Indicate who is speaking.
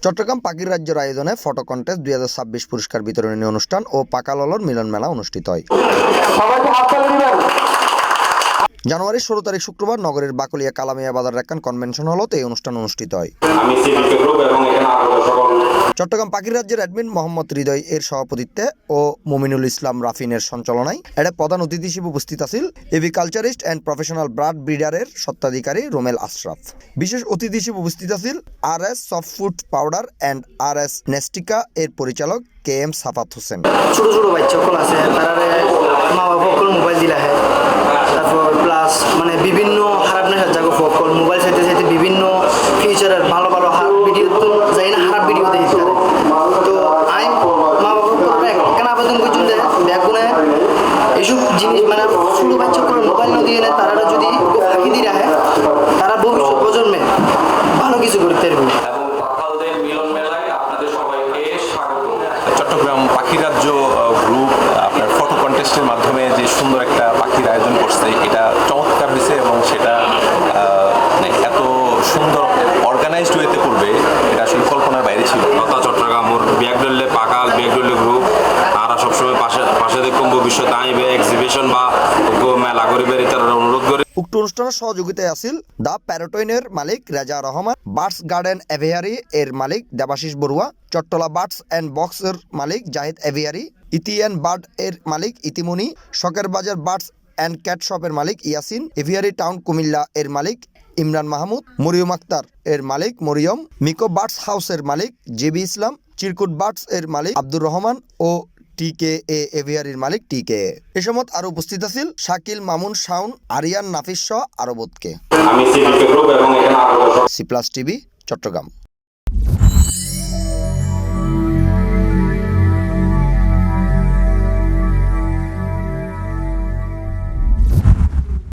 Speaker 1: চট্টগ্রাম পাখির রাজ্যের আয়োজনে ফটো কন্টেস্ট 2026 পুরস্কার বিতরণী অনুষ্ঠান ও পাকাললর মিলন মেলা অনুষ্ঠিত হয়। জানুয়ারির 16 তারিখ শুক্রবার নগরের বাকলিয়া কালামিয়া বাজার রেক্কান কনভেনশন হলতে এই অনুষ্ঠান অনুষ্ঠিত হয়। চট্টগ্রাম পাখির রাজ্যের অ্যাডমিন মোহাম্মদ হৃদয় এর সভাপতিত্বে ও মুমিনুল ইসলাম রাফিনের সঞ্চালনায় এর প্রধান অতিথি হিসেবে উপস্থিত আছেন এভিকালচারিস্ট অ্যান্ড প্রফেশনাল ব্রাড ব্রিডারের স্বত্বাধিকারী রোমেল আশরাফ। বিশেষ অতিথি হিসেবে উপস্থিত আছেন RS soft food powder and RS নেস্টিকা এর পরিচালক KM সাফাত হোসেন।
Speaker 2: ছোট ছোট বাচ্চা সকল আছে তারা মা বাবা সকল মোবাইল দিলা হয়, তারপর প্লাস মানে বিভিন্ন খারাপ নেশার জায়গা সকল মোবাইল চাইতে চাইতে বিভিন্ন ফিউচারের ভালো ভালো ভিডিও তো যাই না খারাপ ভিডিও দেখতে পারে। তো আমি মা বাবা কেন আবেদন করছি যে ব্যাগুনে এইসব জিনিস মানে ছোট বাচ্চা সকল মোবাইল না দিয়ে তারা যদি ফাঁকি দিয়ে রাখে তারা ভবিষ্যৎ প্রজন্মে ভালো কিছু করতে পারবে।
Speaker 3: চট্টগ্রাম পাখি রাজ্য গ্রুপ আপনার ফটো কন্টেস্টের মাধ্যমে যে সুন্দর একটা পাখির আয়োজন করছে এটা চমৎকার হয়েছে এবং সেটা এত সুন্দর অর্গানাইজড ওয়েতে করবে এটা আসলে কল্পনার বাইরে ছিল।
Speaker 4: চট্টগ্রাম ব্যাগ ডললে পাকাল ব্যাগ ডললে গ্রুপ তারা সবসময় পাশে দেখুন ভবিষ্যতে আইবে এক্সিবিশন বা মেলা করিবে তারা অনুরোধ করে।
Speaker 1: উক্ত অনুষ্ঠানের সহযোগিতায় আছিল দ্য প্যারাটইনের মালিক Reza Rahman, birds garden aviary এর মালিক Debashis Barua, Chattala birds and box এর মালিক জাহিদ এভিয়ারি, ইতিএন বার্ড এর মালিক ইতিমনি, শখের বাজার বার্ডস অ্যান্ড ক্যাট শপের মালিক ইয়াসিন, এভিয়ারি টাউন কুমিল্লা এর মালিক ইমরান মাহমুদ, মরিয়ম আক্তার এর মালিক মরিয়ম, মিকো বার্ডস হাউসের মালিক জেবি ইসলাম, চিরকুট বার্ডস এর মালিক আব্দুর রহমান ও TKA এভিয়ারির মালিক TKA। এ সময় আরো উপস্থিত আছেন শাকিল মামুন শাউন, আরিয়ান নাফিস সহ আরো বোধকে।
Speaker 4: আমি সিপ্লাস টিভি
Speaker 1: চট্টগ্রাম।